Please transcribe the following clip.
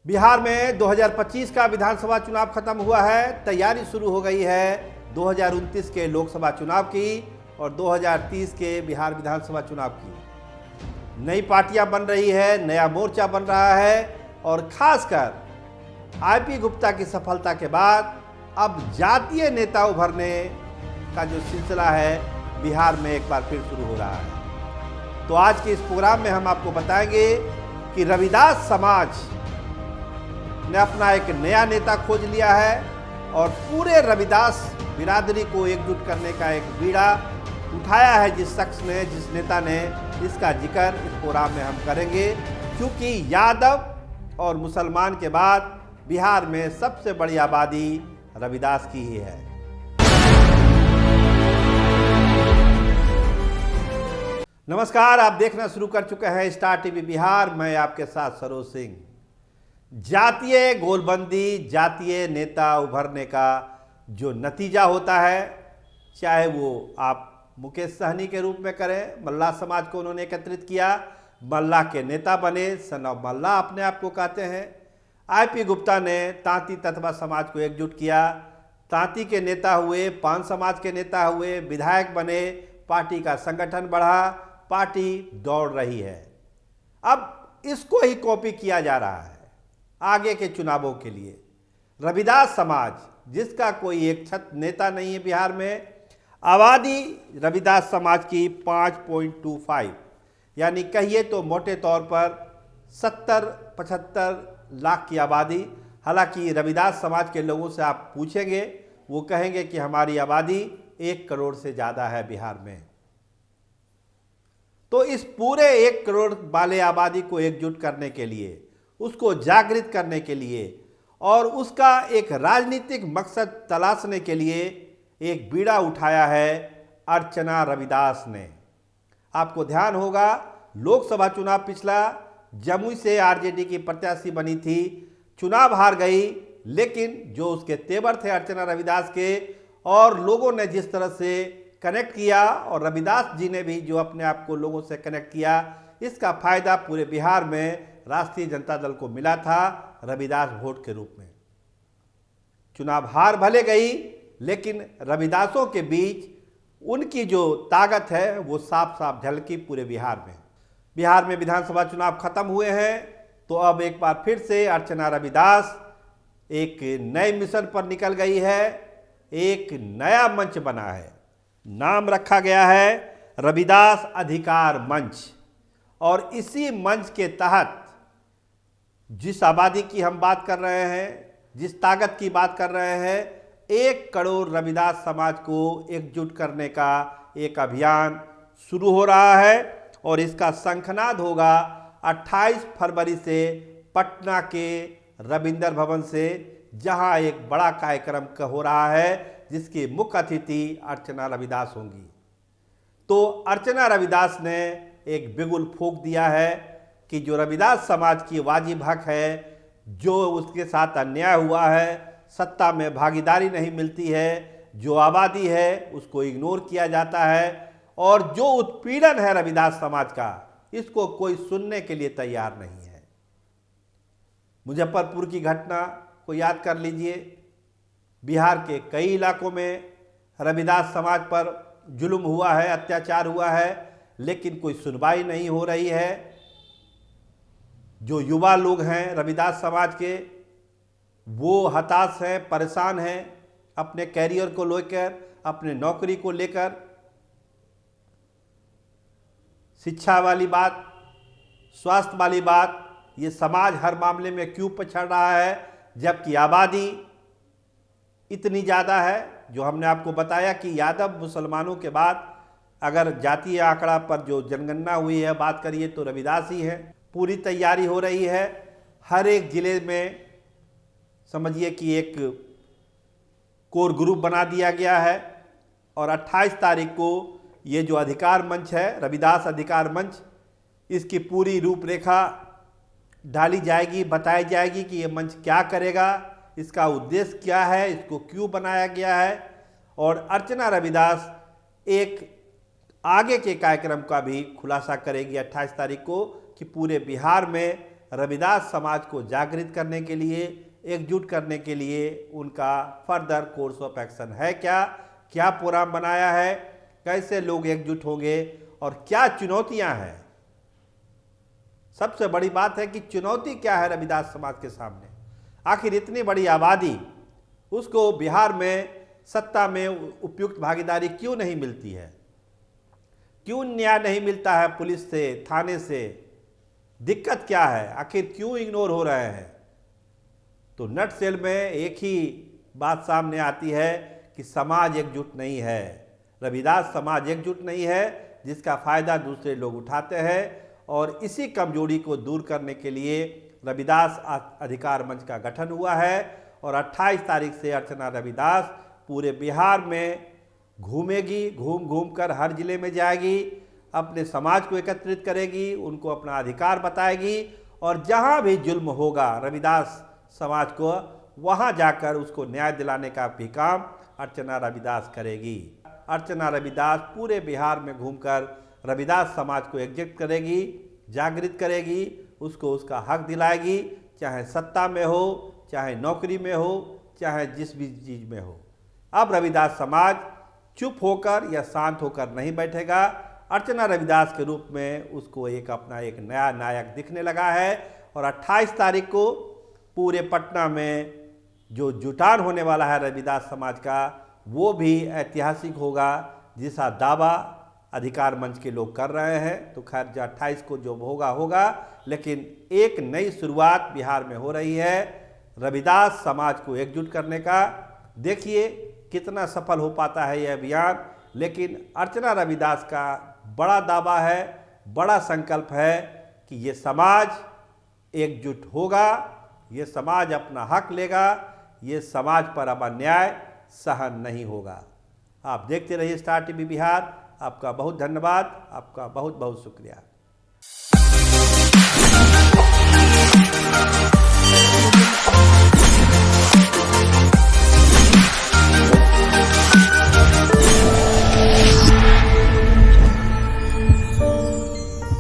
बिहार में 2025 का विधानसभा चुनाव खत्म हुआ है। तैयारी शुरू हो गई है 2029 के लोकसभा चुनाव की और 2030 के बिहार विधानसभा चुनाव की। नई पार्टियां बन रही है, नया मोर्चा बन रहा है और खासकर आईपी गुप्ता की सफलता के बाद अब जातीय नेता उभरने का जो सिलसिला है बिहार में एक बार फिर शुरू हो रहा है। तो आज के इस प्रोग्राम में हम आपको बताएंगे कि रविदास समाज ने अपना एक नया नेता खोज लिया है और पूरे रविदास बिरादरी को एकजुट करने का एक बीड़ा उठाया है जिस शख्स ने, जिस नेता ने। इसका जिक्र इस प्रोग्राम में हम करेंगे क्योंकि यादव और मुसलमान के बाद बिहार में सबसे बड़ी आबादी रविदास की ही है। नमस्कार, आप देखना शुरू कर चुके हैं स्टार टीवी बिहार। मैं आपके साथ सरोज सिंह। जातीय गोलबंदी, जातीय नेता उभरने का जो नतीजा होता है, चाहे वो आप मुकेश सहनी के रूप में करें, मल्लाह समाज को उन्होंने एकत्रित किया, मल्लाह के नेता बने, सन ऑफ मल्लाह अपने आप को कहते हैं। आईपी गुप्ता ने तांती ततवा समाज को एकजुट किया, तांती के नेता हुए, पान समाज के नेता हुए, विधायक बने, पार्टी का संगठन बढ़ा, पार्टी दौड़ रही है। अब इसको ही कॉपी किया जा रहा है आगे के चुनावों के लिए। रविदास समाज जिसका कोई एक छत नेता नहीं है बिहार में, आबादी रविदास समाज की 5.25 यानी कहिए तो मोटे तौर पर 70-75 लाख की आबादी। हालांकि रविदास समाज के लोगों से आप पूछेंगे, वो कहेंगे कि हमारी आबादी 1 करोड़ से ज़्यादा है बिहार में। तो इस पूरे 1 करोड़ वाले आबादी को एकजुट करने के लिए, उसको जागृत करने के लिए और उसका एक राजनीतिक मकसद तलाशने के लिए एक बीड़ा उठाया है अर्चना रविदास ने। आपको ध्यान होगा, लोकसभा चुनाव पिछला जमुई से आरजेडी की प्रत्याशी बनी थी, चुनाव हार गई, लेकिन जो उसके तेवर थे अर्चना रविदास के और लोगों ने जिस तरह से कनेक्ट किया और रविदास जी ने भी जो अपने आप को लोगों से कनेक्ट किया, इसका फायदा पूरे बिहार में राष्ट्रीय जनता दल को मिला था रविदास वोट के रूप में। चुनाव हार भले गई, लेकिन रविदासों के बीच उनकी जो ताकत है वो साफ साफ झलकी पूरे बिहार में। बिहार में विधानसभा चुनाव खत्म हुए हैं तो अब एक बार फिर से अर्चना रविदास एक नए मिशन पर निकल गई है। एक नया मंच बना है, नाम रखा गया है रविदास अधिकार मंच। और इसी मंच के तहत जिस आबादी की हम बात कर रहे हैं, जिस ताकत की बात कर रहे हैं, 1 करोड़ रविदास समाज को एकजुट करने का एक अभियान शुरू हो रहा है और इसका शंखनाद होगा 28 फरवरी से पटना के रविंद्र भवन से, जहां एक बड़ा कार्यक्रम हो रहा है जिसकी मुख्य अतिथि अर्चना रविदास होंगी। तो अर्चना रविदास ने एक बिगुल फूंक दिया है कि जो रविदास समाज की वाजिब हक है, जो उसके साथ अन्याय हुआ है, सत्ता में भागीदारी नहीं मिलती है, जो आबादी है उसको इग्नोर किया जाता है और जो उत्पीड़न है रविदास समाज का, इसको कोई सुनने के लिए तैयार नहीं है। मुजफ्फरपुर की घटना को याद कर लीजिए। बिहार के कई इलाकों में रविदास समाज पर जुल्म हुआ है, अत्याचार हुआ है, लेकिन कोई सुनवाई नहीं हो रही है। जो युवा लोग हैं रविदास समाज के, वो हताश हैं, परेशान हैं अपने कैरियर को लेकर, अपने नौकरी को लेकर। शिक्षा वाली बात, स्वास्थ्य वाली बात, ये समाज हर मामले में क्यों पछड़ रहा है जबकि आबादी इतनी ज़्यादा है। जो हमने आपको बताया कि यादव मुसलमानों के बाद अगर जातीय आंकड़ा पर जो जनगणना हुई है बात करिए तो रविदास ही है। पूरी तैयारी हो रही है, हर एक ज़िले में समझिए कि एक कोर ग्रुप बना दिया गया है और 28 तारीख को ये जो अधिकार मंच है, रविदास अधिकार मंच, इसकी पूरी रूपरेखा डाली जाएगी, बताई जाएगी कि ये मंच क्या करेगा, इसका उद्देश्य क्या है, इसको क्यों बनाया गया है। और अर्चना रविदास एक आगे के कार्यक्रम का भी खुलासा करेगी 28 तारीख को कि पूरे बिहार में रविदास समाज को जागृत करने के लिए, एकजुट करने के लिए उनका फर्दर कोर्स ऑफ एक्शन है क्या, क्या प्रोग्राम बनाया है, कैसे लोग एकजुट होंगे और क्या चुनौतियां हैं। सबसे बड़ी बात है कि चुनौती क्या है रविदास समाज के सामने। आखिर इतनी बड़ी आबादी, उसको बिहार में सत्ता में उपयुक्त भागीदारी क्यों नहीं मिलती है, क्यों न्याय नहीं मिलता है पुलिस से, थाने से, दिक्कत क्या है, आखिर क्यों इग्नोर हो रहे हैं। तो नट सेल में एक ही बात सामने आती है कि समाज एकजुट नहीं है, रविदास समाज एकजुट नहीं है, जिसका फायदा दूसरे लोग उठाते हैं। और इसी कमजोरी को दूर करने के लिए रविदास अधिकार मंच का गठन हुआ है और 28 तारीख से अर्चना रविदास पूरे बिहार में घूमेगी, घूम घूम कर हर जिले में जाएगी, अपने समाज को एकत्रित करेगी, उनको अपना अधिकार बताएगी और जहां भी जुल्म होगा रविदास समाज को, वहां जाकर उसको न्याय दिलाने का भी काम अर्चना रविदास करेगी। अर्चना रविदास पूरे बिहार में घूमकर रविदास समाज को एकजुट करेगी, जागृत करेगी, उसको उसका हक दिलाएगी, चाहे सत्ता में हो, चाहे नौकरी में हो, चाहे जिस भी चीज़ में हो। अब रविदास समाज चुप होकर या शांत होकर नहीं बैठेगा। अर्चना रविदास के रूप में उसको अपना एक नया नायक दिखने लगा है और 28 तारीख को पूरे पटना में जो जुटान होने वाला है रविदास समाज का, वो भी ऐतिहासिक होगा, जिसका दावा अधिकार मंच के लोग कर रहे हैं। तो खैर जो 28 को जो होगा, लेकिन एक नई शुरुआत बिहार में हो रही है रविदास समाज को एकजुट करने का। देखिए कितना सफल हो पाता है यह अभियान। लेकिन अर्चना रविदास का बड़ा दावा है, बड़ा संकल्प है कि ये समाज एकजुट होगा, ये समाज अपना हक लेगा, ये समाज पर अब अन्याय सहन नहीं होगा। आप देखते रहिए स्टार टीवी बिहार। आपका बहुत धन्यवाद, आपका बहुत बहुत शुक्रिया।